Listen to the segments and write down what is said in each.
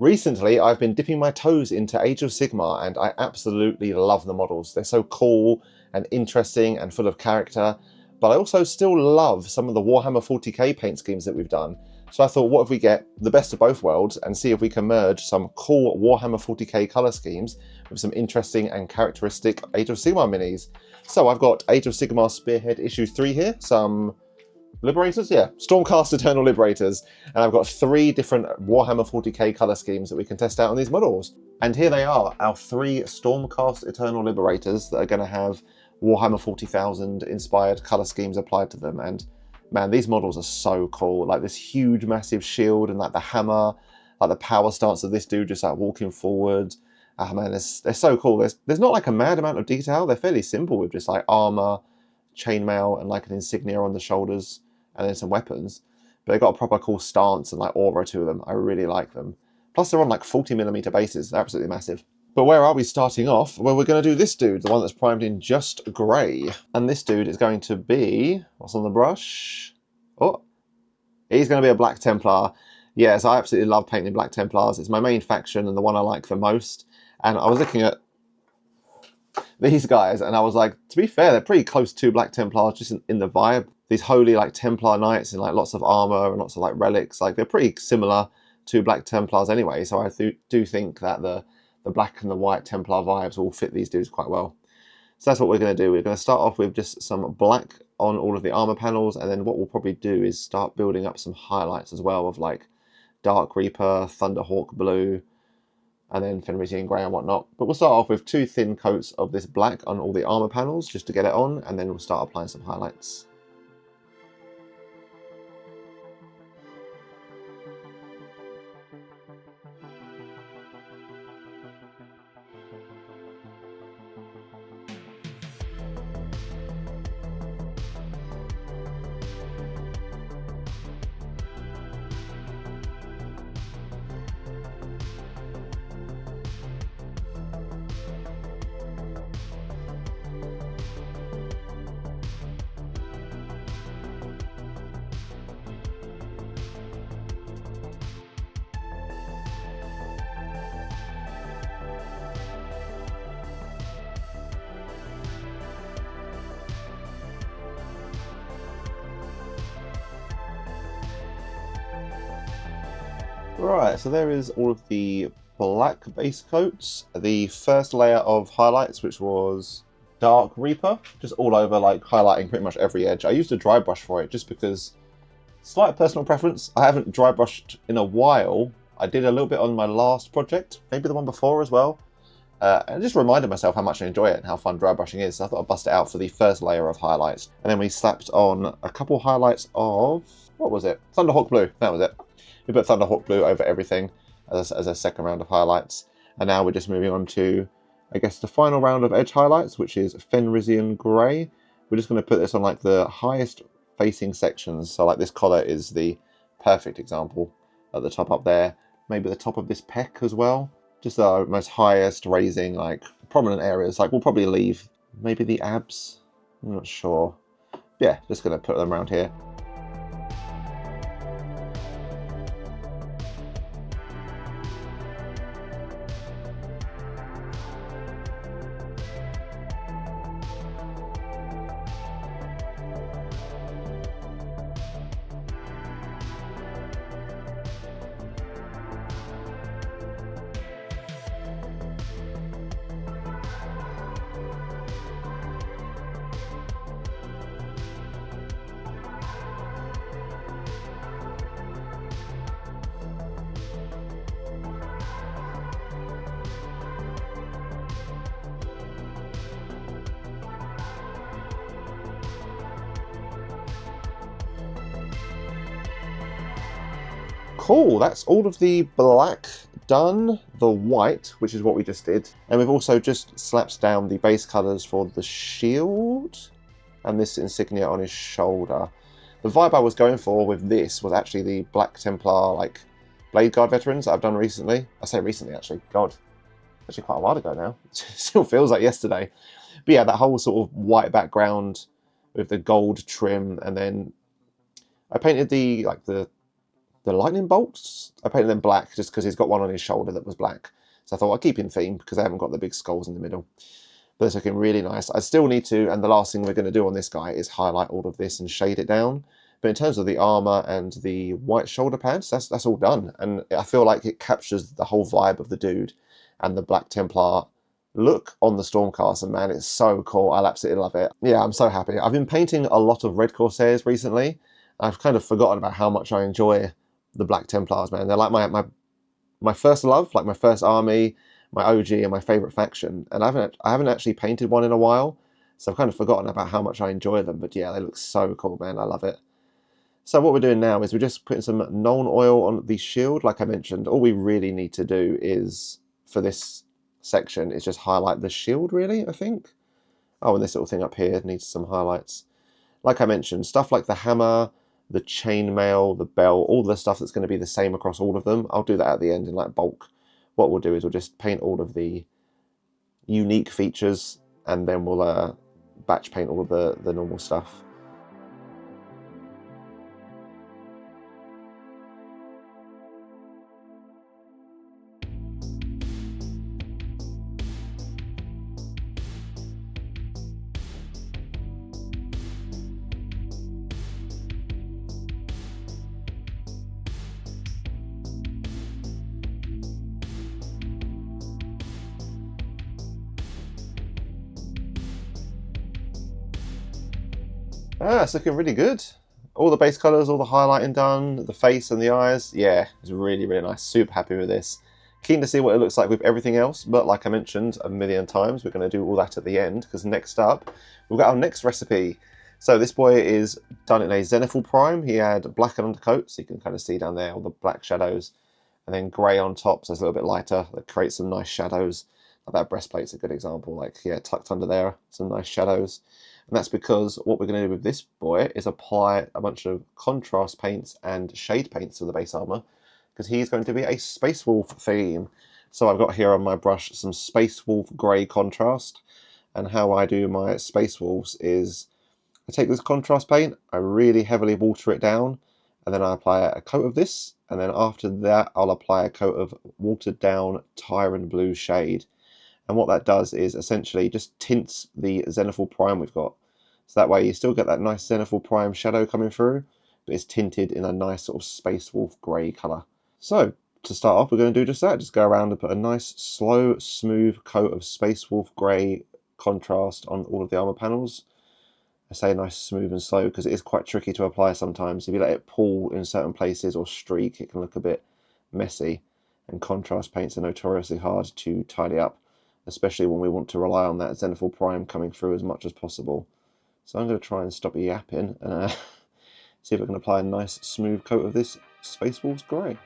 Recently, I've been dipping my toes into Age of Sigmar, and I absolutely love the models. They're so cool and interesting and full of character, but I also still love some of the Warhammer 40k paint schemes that we've done. So I thought, what if we get the best of both worlds and see if we can merge some cool Warhammer 40k colour schemes with some interesting and characteristic Age of Sigmar minis. So I've got Age of Sigmar Spearhead issue 3 here, some Liberators? Yeah, Stormcast Eternal Liberators. And I've got 3 different Warhammer 40k colour schemes that we can test out on these models. And here they are, our 3 Stormcast Eternal Liberators that are going to have Warhammer 40,000 inspired colour schemes applied to them. And man, these models are so cool. Like this huge, massive shield and like the hammer, like the power stance of this dude just like walking forward. Ah man, they're so cool. There's not like a mad amount of detail. They're fairly simple with just like armour, chainmail and like an insignia on the shoulders and then some weapons. But they've got a proper cool stance and like aura to them. I really like them. Plus they're on like 40mm bases. They're absolutely massive. But where are we starting off? Well, we're going to do this dude, the one that's primed in just grey. And this dude is going to be... what's on the brush? Oh, he's going to be a Black Templar. Yes, I absolutely love painting Black Templars. It's my main faction and the one I like the most. And I was looking at these guys and I was like, to be fair, they're pretty close to Black Templars just in the vibe. These holy like Templar knights in like lots of armour and lots of like relics. Like they're pretty similar to Black Templars anyway. So I do think that the black and the white Templar vibes will fit these dudes quite well. So that's what we're going to do. We're going to start off with just some black on all of the armor panels, and then what we'll probably do is start building up some highlights as well of like Dark Reaper, Thunderhawk Blue, and then Fenrisian Grey and whatnot. But we'll start off with 2 thin coats of this black on all the armor panels just to get it on, and then we'll start applying some highlights. Right, so there is all of the black base coats. The first layer of highlights, which was Dark Reaper, just all over, like highlighting pretty much every edge. I used a dry brush for it just because, slight personal preference, I haven't dry brushed in a while. I did a little bit on my last project, maybe the one before as well. And I just reminded myself how much I enjoy it and how fun dry brushing is. So I thought I'd bust it out for the first layer of highlights. And then we slapped on a couple highlights of, what was it? Thunderhawk Blue, that was it. We put Thunderhawk Blue over everything as a second round of highlights. And now we're just moving on to, I guess, the final round of edge highlights, which is Fenrisian Grey. We're just going to put this on like the highest facing sections. So like this collar is the perfect example at the top up there. Maybe the top of this pec as well. Just the most highest raising, like prominent areas. Like we'll probably leave maybe the abs. I'm not sure. Yeah, just going to put them around here. Cool, that's all of the black done. The white, which is what we just did. And we've also just slapped down the base colours for the shield and this insignia on his shoulder. The vibe I was going for with this was actually the Black Templar, like, Blade Guard veterans that I've done recently. I say recently, actually. God, actually quite a while ago now. It still feels like yesterday. But yeah, that whole sort of white background with the gold trim, and then I painted the the lightning bolts. I painted them black just because he's got one on his shoulder that was black. So I thought I'd keep in theme because I haven't got the big skulls in the middle. But it's looking really nice. I still need to, and the last thing we're going to do on this guy is highlight all of this and shade it down. But in terms of the armour and the white shoulder pads, that's all done. And I feel like it captures the whole vibe of the dude and the Black Templar look on the Stormcast, and man, it's so cool. I absolutely love it. Yeah, I'm so happy. I've been painting a lot of Red Corsairs recently. I've kind of forgotten about how much I enjoy the Black Templars, man. They're like my first love, like my first army, my OG, and my favourite faction. And I haven't actually painted one in a while, so I've kind of forgotten about how much I enjoy them. But yeah, they look so cool, man. I love it. So what we're doing now is we're just putting some Nuln Oil on the shield. Like I mentioned, all we really need to do is, for this section, is just highlight the shield, really, I think. Oh, and this little thing up here needs some highlights. Like I mentioned, stuff like the hammer, the chainmail, the bell, all the stuff that's going to be the same across all of them, I'll do that at the end in like bulk. What we'll do is we'll just paint all of the unique features, and then we'll batch paint all of the normal stuff. Ah, it's looking really good. All the base colours, all the highlighting done, the face and the eyes. Yeah, it's really, really nice. Super happy with this. Keen to see what it looks like with everything else, but like I mentioned a million times, we're going to do all that at the end, because next up, we've got our next recipe. So this boy is done in a Zenithal Prime. He had black undercoat, so you can kind of see down there all the black shadows, and then grey on top, so it's a little bit lighter. That creates some nice shadows. Like that breastplate's a good example. Like, yeah, tucked under there, some nice shadows. And that's because what we're going to do with this boy is apply a bunch of contrast paints and shade paints to the base armour, because he's going to be a Space Wolf theme. So I've got here on my brush some Space Wolf Grey contrast, and how I do my Space Wolves is I take this contrast paint, I really heavily water it down, and then I apply a coat of this, and then after that I'll apply a coat of watered down Tyran blue shade. And what that does is essentially just tints the Zenithal Prime we've got. So that way you still get that nice Zenithal Prime shadow coming through, but it's tinted in a nice sort of Space Wolf grey colour. So to start off, we're going to do just that. Just go around and put a nice, slow, smooth coat of Space Wolf grey contrast on all of the armour panels. I say nice, smooth and slow because it is quite tricky to apply sometimes. If you let it pull in certain places or streak, it can look a bit messy. And contrast paints are notoriously hard to tidy up, especially when we want to rely on that Zenithal Prime coming through as much as possible. So I'm going to try and stop yapping and see if I can apply a nice smooth coat of this Space Wolves Grey.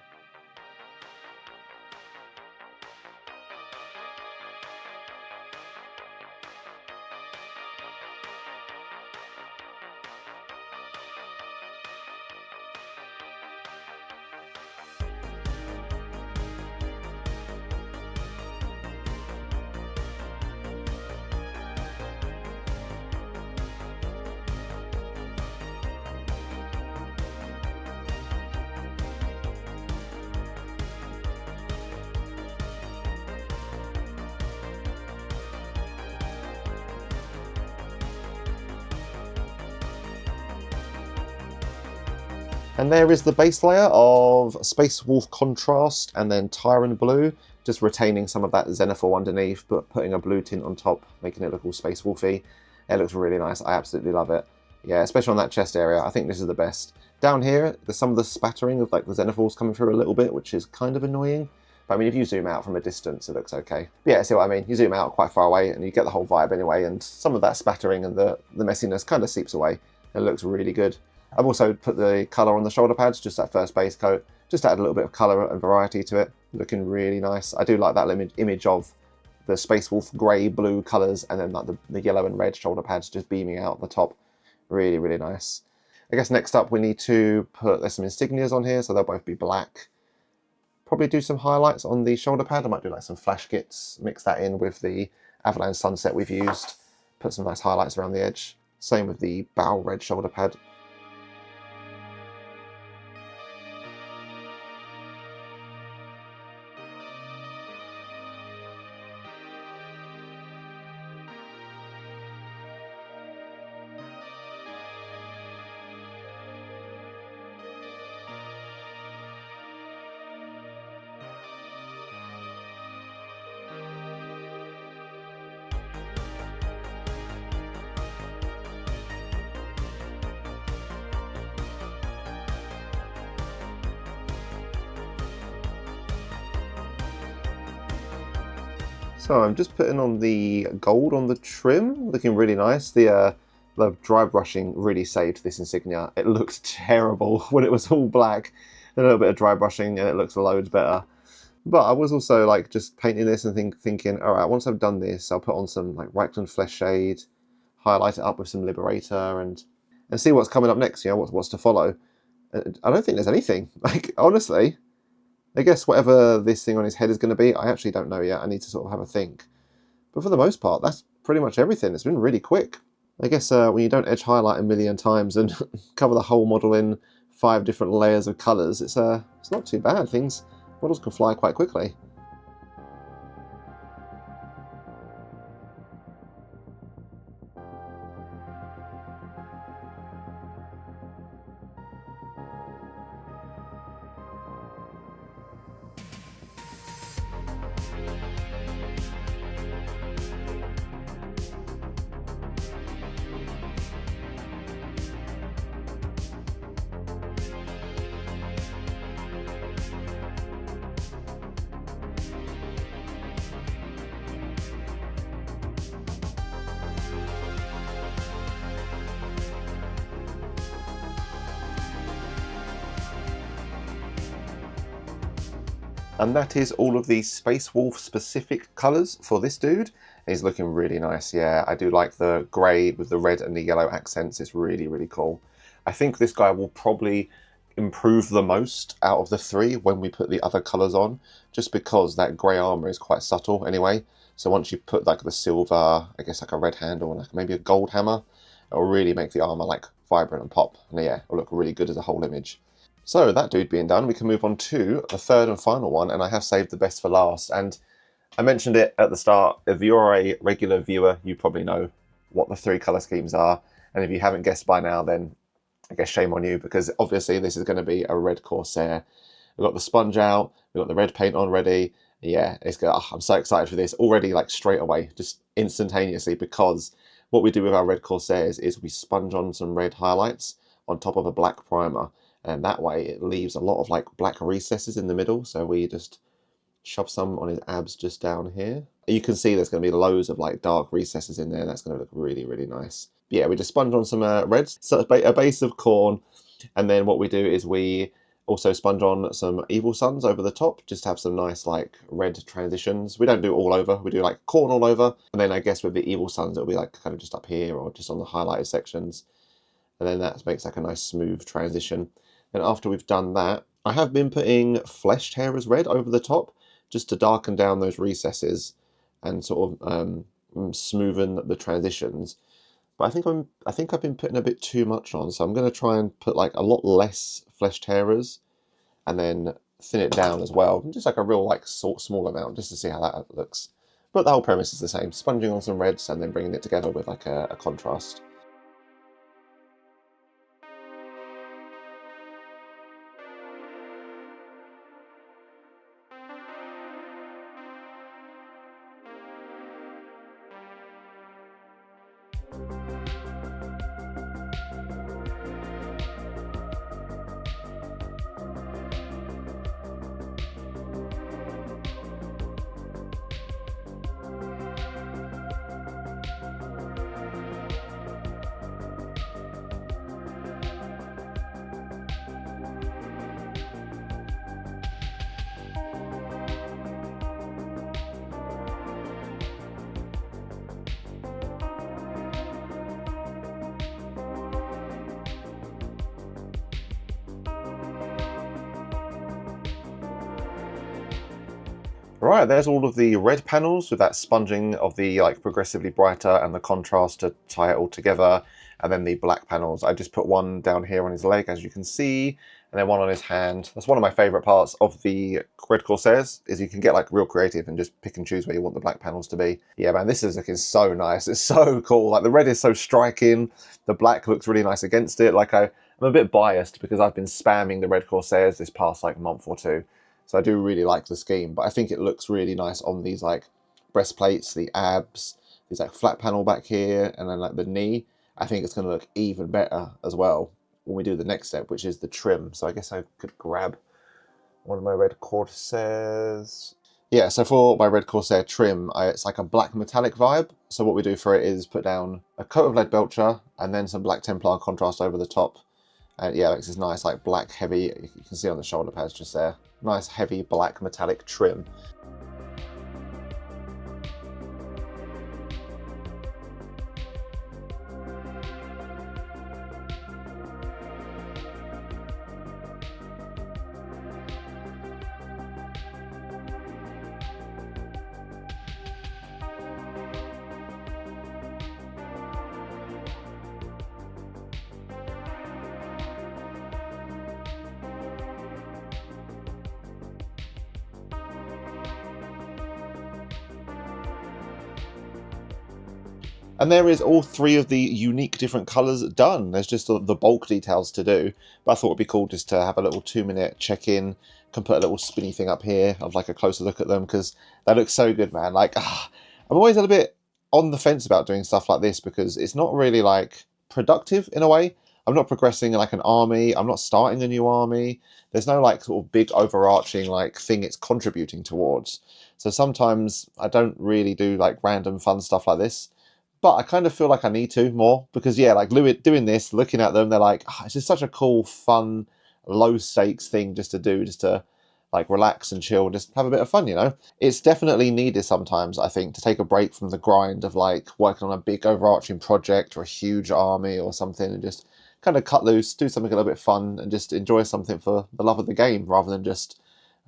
And there is the base layer of Space Wolf contrast and then Tyran blue, just retaining some of that Zenithal underneath, but putting a blue tint on top, making it look all Space Wolfy. It looks really nice. I absolutely love it. Yeah, especially on that chest area, I think this is the best. Down here, there's some of the spattering of like the Zenithals coming through a little bit, which is kind of annoying. But I mean, if you zoom out from a distance, it looks okay. But yeah, see what I mean? You zoom out quite far away and you get the whole vibe anyway, and some of that spattering and the messiness kind of seeps away. It looks really good. I've also put the colour on the shoulder pads, just that first base coat, just to add a little bit of colour and variety to it. Looking really nice. I do like that image of the Space Wolf grey, blue colours, and then like the yellow and red shoulder pads just beaming out the top. Really, really nice. I guess next up we need to put, there's some insignias on here, so they'll both be black. Probably do some highlights on the shoulder pad. I might do like some flash Gitz, mix that in with the Averland Sunset we've used. Put some nice highlights around the edge. Same with the Baal Red shoulder pad. So I'm just putting on the gold on the trim, looking really nice. The dry brushing really saved this insignia. It looked terrible when it was all black. A little bit of dry brushing and it looks loads better. But I was also like just painting this and thinking, all right, once I've done this, I'll put on some like Riekland Felshshade, highlight it up with some Liberator, and see what's coming up next. You know, what's to follow. I don't think there's anything. Like honestly, I guess whatever this thing on his head is going to be, I actually don't know yet. I need to sort of have a think. But for the most part, that's pretty much everything. It's been really quick. I guess when you don't edge highlight a million times and cover the whole model in 5 different layers of colours, it's not too bad. Models can fly quite quickly. And that is all of the Space Wolf specific colours for this dude. He's looking really nice, yeah. I do like the grey with the red and the yellow accents. It's really, really cool. I think this guy will probably improve the most out of the 3 when we put the other colours on, just because that grey armour is quite subtle anyway. So once you put like the silver, I guess like a red handle and like maybe a gold hammer, it'll really make the armour like vibrant and pop. And yeah, it'll look really good as a whole image. So that dude being done, we can move on to the 3rd and final one, and I have saved the best for last. And I mentioned it at the start. If you're a regular viewer, you probably know what the 3 colour schemes are. And if you haven't guessed by now, then I guess shame on you, because obviously this is going to be a red Corsair. We've got the sponge out, we've got the red paint on ready. Yeah, it's good. I'm so excited for this already, like straight away, just instantaneously, because what we do with our red Corsairs is we sponge on some red highlights on top of a black primer. And that way it leaves a lot of like black recesses in the middle. So we just shove some on his abs just down here. You can see there's going to be loads of like dark recesses in there. That's going to look really, really nice. But yeah, we just sponge on some reds, so a base of Khorne. And then what we do is we also sponge on some Evil Sunz over the top, just to have some nice like red transitions. We don't do all over, we do like Khorne all over. And then I guess with the Evil Sunz, it'll be like kind of just up here or just on the highlighted sections. And then that makes like a nice smooth transition. And after we've done that, I have been putting fleshed hair as red over the top, just to darken down those recesses and sort of smoothen the transitions. But I think I've been putting a bit too much on, so I'm going to try and put like a lot less fleshed hairers, and then thin it down as well, just like a real like small amount, just to see how that looks. But the whole premise is the same: sponging on some reds and then bringing it together with like a contrast. Right, there's all of the red panels with that sponging of the like progressively brighter and the contrast to tie it all together. And then the black panels, I just put one down here on his leg, as you can see, and then one on his hand. That's one of my favourite parts of the Red Corsairs, is you can get like real creative and just pick and choose where you want the black panels to be. Yeah, man, this is looking so nice. It's so cool. Like the red is so striking. The black looks really nice against it. Like I'm a bit biased because I've been spamming the Red Corsairs this past like month or two. So I do really like the scheme, but I think it looks really nice on these like breastplates, the abs, these like flat panel back here, and then like the knee. I think it's going to look even better as well when we do the next step, which is the trim. So I guess I could grab one of my red Corsairs. Yeah, so for my Red Corsair trim, it's like a black metallic vibe. So what we do for it is put down a coat of lead belcher and then some Black Templar contrast over the top. And yeah, it makes this nice like black heavy, you can see on the shoulder pads just there, nice heavy black metallic trim. And there is all three of the unique different colours done. There's just the bulk details to do. But I thought it'd be cool just to have a little 2-minute check-in. Can put a little spinny thing up here of like a closer look at them because they look so good, man. Like, I'm always a little bit on the fence about doing stuff like this because it's not really like productive in a way. I'm not progressing like an army. I'm not starting a new army. There's no like sort of big overarching like thing it's contributing towards. So sometimes I don't really do like random fun stuff like this. But I kind of feel like I need to more because, yeah, like doing this, looking at them, they're like, oh, it's just such a cool, fun, low stakes thing just to do, just to like relax and chill and just have a bit of fun, you know? It's definitely needed sometimes, I think, to take a break from the grind of like working on a big overarching project or a huge army or something and just kind of cut loose, do something a little bit fun and just enjoy something for the love of the game rather than just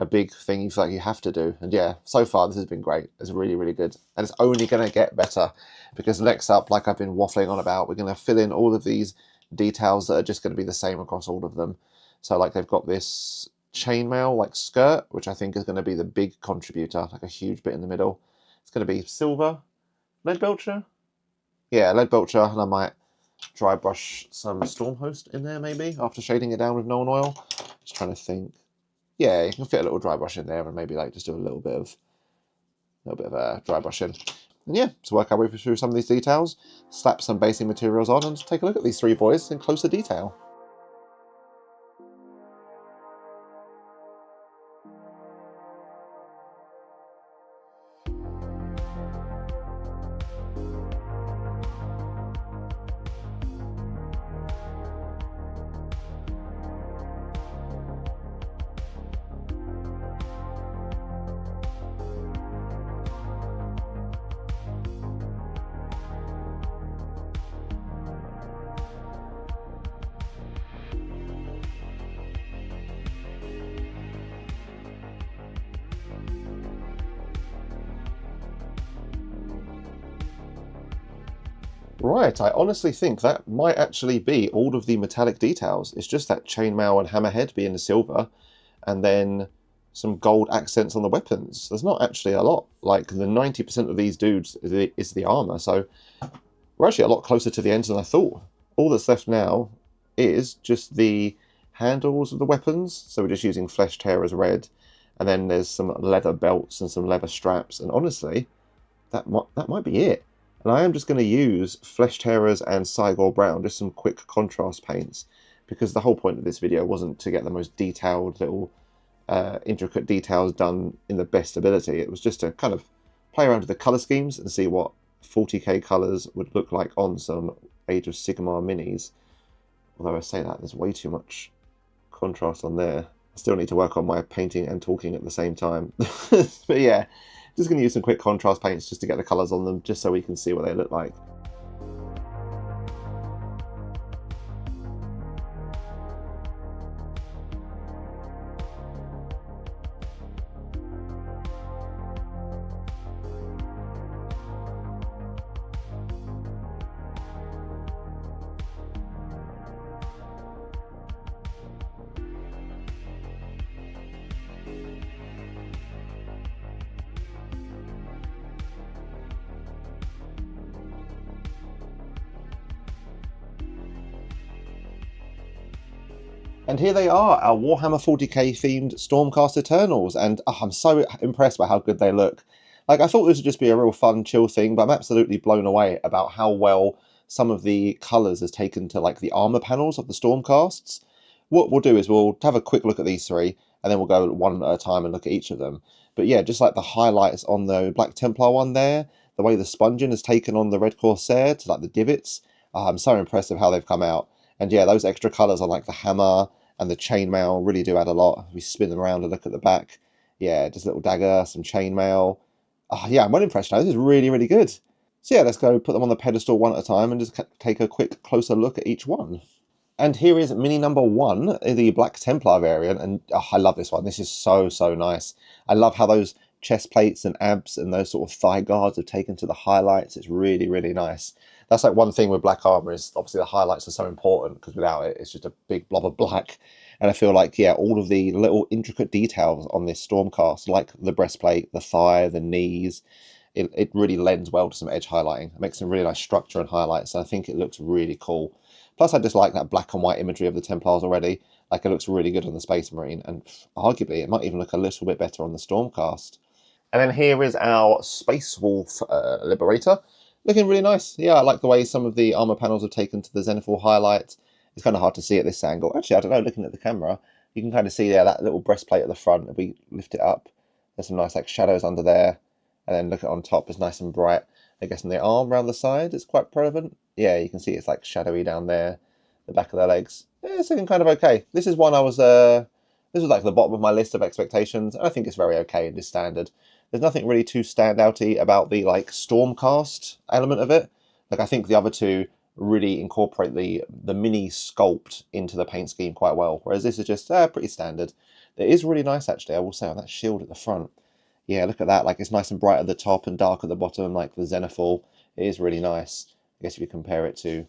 a big thing you feel like you have to do. And yeah, so far this has been great. It's really, really good. And it's only going to get better because next up, like I've been waffling on about, we're going to fill in all of these details that are just going to be the same across all of them. So like they've got this chainmail like skirt, which I think is going to be the big contributor, like a huge bit in the middle. It's going to be silver, lead belcher. Yeah, lead belcher, and I might dry brush some Stormhost in there maybe after shading it down with Nuln Oil. Just trying to think. Yeah, you can fit a little dry brush in there and maybe like just do a little bit of dry brush in. And yeah, to work our way through some of these details, slap some basing materials on and take a look at these three boys in closer detail. Right, I honestly think that might actually be all of the metallic details. It's just that chainmail and hammerhead being the silver, and then some gold accents on the weapons. There's not actually a lot. Like the 90% of these dudes is the armor, so we're actually a lot closer to the end than I thought. All that's left now is just the handles of the weapons. So we're just using Flesh Tearers red, and then there's some leather belts and some leather straps. And honestly, that might be it. And I am just going to use Flesh Tearers and Cygor Brown, just some quick contrast paints, because the whole point of this video wasn't to get the most detailed little intricate details done in the best ability. It was just to kind of play around with the colour schemes and see what 40k colours would look like on some Age of Sigmar minis. Although I say that, there's way too much contrast on there. I still need to work on my painting and talking at the same time. But yeah, just going to use some quick contrast paints just to get the colours on them, just so we can see what they look like. And here they are, our Warhammer 40k themed Stormcast Eternals, and I'm so impressed by how good they look. Like, I thought this would just be a real fun, chill thing, but I'm absolutely blown away about how well some of the colours has taken to like the armour panels of the Stormcasts. What we'll do is we'll have a quick look at these three, and then we'll go one at a time and look at each of them. But yeah, just like the highlights on the Black Templar one there, the way the sponging has taken on the Red Corsair to like the divots, I'm so impressed with how they've come out. And yeah, those extra colours on like the hammer and the chainmail really do add a lot. We spin them around and look at the back. Yeah, just a little dagger, some chainmail. Oh, yeah, I'm well impressed now. This is really, really good. So yeah, let's go put them on the pedestal one at a time and just take a quick closer look at each one. And here is mini number 1, the Black Templar variant, and oh, I love this one. This is so, so nice. I love how those chest plates and abs and those sort of thigh guards have taken to the highlights. It's really, really nice. That's like one thing with black armor is obviously the highlights are so important, because without it, it's just a big blob of black. And I feel like, yeah, all of the little intricate details on this Stormcast, like the breastplate, the thigh, the knees, it really lends well to some edge highlighting. It makes some really nice structure and highlights, and I think it looks really cool. Plus, I just like that black and white imagery of the Templars already. Like, it looks really good on the Space Marine, and arguably it might even look a little bit better on the Stormcast. And then here is our Space Wolf Liberator. Looking really nice. Yeah, I like the way some of the armor panels have taken to the Zenithal highlights. It's kind of hard to see at this angle. Actually, I don't know, looking at the camera, you can kind of see there that little breastplate at the front. If we lift it up, there's some nice like shadows under there. And then look at on top, it's nice and bright. I guess in the arm around the side, it's quite prevalent. Yeah, you can see it's like shadowy down there, the back of their legs. Yeah, it's looking kind of okay. This is one I was, this was like the bottom of my list of expectations. I think it's very okay and just standard. There's nothing really too standouty about the like Stormcast element of it. Like, I think the other two really incorporate the mini sculpt into the paint scheme quite well, whereas this is just pretty standard. It is really nice actually, I will say, on that shield at the front. Yeah, look at that, like it's nice and bright at the top and dark at the bottom, like the Zenithal. It is really nice. I guess if you compare it to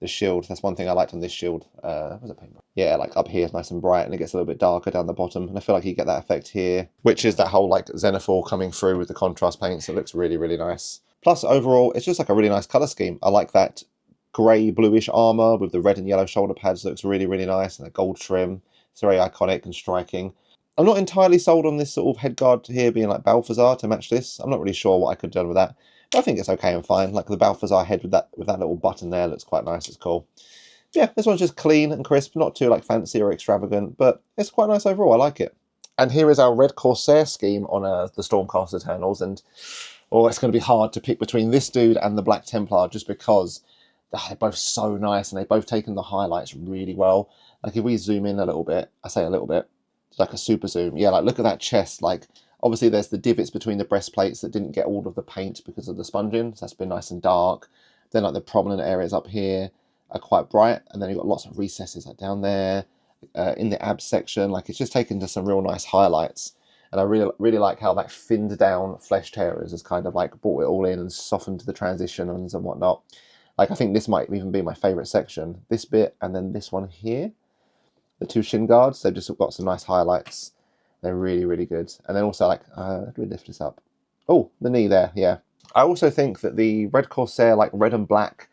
the shield, that's one thing I liked on this shield. Was it paint? Yeah, like up here it's nice and bright and it gets a little bit darker down the bottom. And I feel like you get that effect here, which is that whole like Zenithal coming through with the contrast paints. It looks really, really nice. Plus overall, it's just like a really nice colour scheme. I like that grey bluish armour with the red and yellow shoulder pads. Looks really, really nice, and the gold trim. It's very iconic and striking. I'm not entirely sold on this sort of headguard here being like Balthasar to match this. I'm not really sure what I could have done with that, but I think it's okay and fine. Like the Balthasar head with that little button there looks quite nice. It's cool. Yeah, this one's just clean and crisp, not too like fancy or extravagant, but it's quite nice overall. I like it. And here is our Red Corsair scheme on the Stormcast Eternals, and it's going to be hard to pick between this dude and the Black Templar just because they're both so nice and they've both taken the highlights really well. Like if we zoom in a little bit, I say a little bit, like a super zoom. Yeah, like look at that chest. Like obviously there's the divots between the breastplates that didn't get all of the paint because of the sponging, so that's been nice and dark. Then like the prominent areas up here are quite bright, and then you've got lots of recesses like down there in the abs section. Like it's just taken to some real nice highlights, and I really like how that thinned down flesh tearers has kind of like brought it all in and softened the transitions and whatnot. Like I think this might even be my favourite section, this bit and then this one here. The two shin guards, they've just got some nice highlights. They're really, really good. And then also, like, how do we lift this up? Oh, the knee there, yeah. I also think that the Red Corsair, like, red and black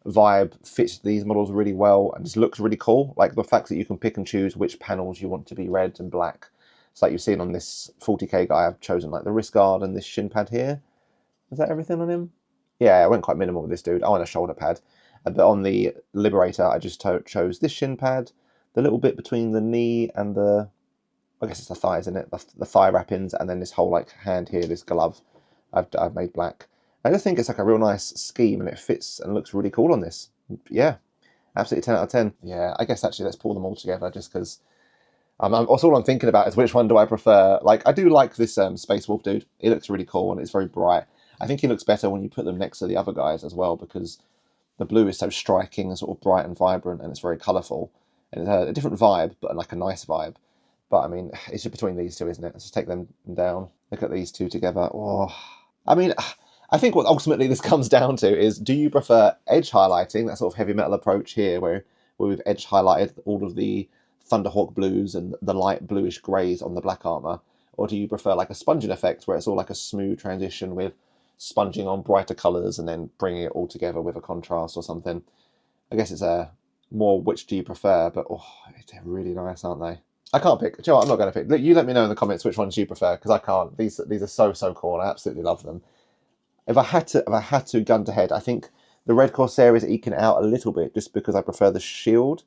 vibe fits these models really well and just looks really cool. Like, the fact that you can pick and choose which panels you want to be red and black. It's like you've seen on this 40k guy, I've chosen, like, the wrist guard and this shin pad here. Is that everything on him? Yeah, I went quite minimal with this dude. I want a shoulder pad. But on the Liberator, I just chose this shin pad, the little bit between the knee and the, I guess it's the thighs, isn't it? The thigh wrappings, and then this whole like hand here, this glove, I've made black. I just think it's like a real nice scheme, and it fits and looks really cool on this. Yeah, absolutely 10 out of 10. Yeah, I guess actually let's pull them all together just because all I'm thinking about is which one do I prefer. Like I do like this Space Wolf dude. He looks really cool and it's very bright. I think he looks better when you put them next to the other guys as well, because the blue is so striking and sort of bright and vibrant, and it's very colourful. And it's a different vibe, but like a nice vibe. But I mean, it's just between these two, isn't it? Let's just take them down. Look at these two together. Oh, I mean, I think what ultimately this comes down to is, do you prefer edge highlighting, that sort of heavy metal approach here, where we've edge highlighted all of the Thunderhawk blues and the light bluish greys on the black armour? Or do you prefer like a sponging effect, where it's all like a smooth transition with sponging on brighter colours and then bringing it all together with a contrast or something? I guess it's a more which do you prefer, but they're really nice, aren't they? I can't pick. Do you know what? I'm not going to pick. You let me know in the comments which ones you prefer, because I can't. These are so cool. I absolutely love them. If I had to gun to head, I think the Red Corsair is eking out a little bit just because I prefer the shield.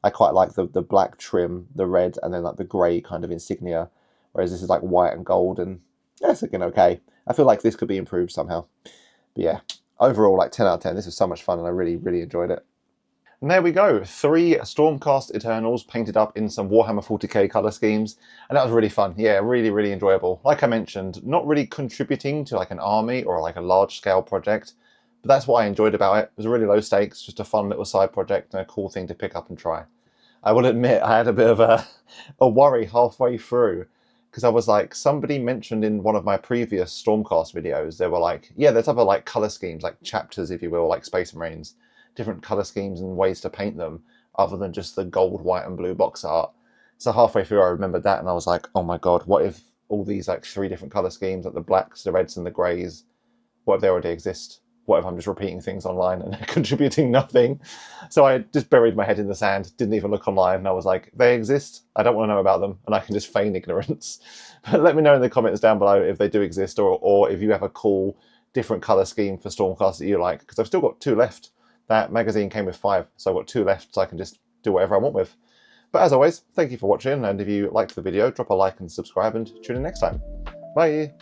I quite like the black trim, the red, and then like the grey kind of insignia, whereas this is like white and gold, and That's looking okay. I feel like this could be improved somehow. But yeah, overall, like 10 out of 10. This was so much fun and I really, really enjoyed it. And there we go, 3 Stormcast Eternals painted up in some Warhammer 40k colour schemes, and that was really fun. Yeah, really, really enjoyable. Like I mentioned, not really contributing to like an army or like a large-scale project, but that's what I enjoyed about it. It was really low stakes, just a fun little side project and a cool thing to pick up and try. I will admit I had a bit of a worry halfway through, because I was like, somebody mentioned in one of my previous Stormcast videos, they were like, yeah, there's other like colour schemes, like chapters, if you will, like Space Marines, different colour schemes and ways to paint them other than just the gold, white and blue box art. So halfway through I remembered that and I was like, oh my god, what if all these like 3 different colour schemes, like the blacks, the reds and the greys, what if they already exist? What if I'm just repeating things online and contributing nothing? So I just buried my head in the sand, didn't even look online, and I was like, they exist, I don't want to know about them, and I can just feign ignorance. But let me know in the comments down below if they do exist, or if you have a cool different colour scheme for Stormcast that you like, because I've still got 2 left. That magazine came with 5, so I've got 2 left, so I can just do whatever I want with. But as always, thank you for watching, and if you liked the video, drop a like and subscribe, and tune in next time. Bye!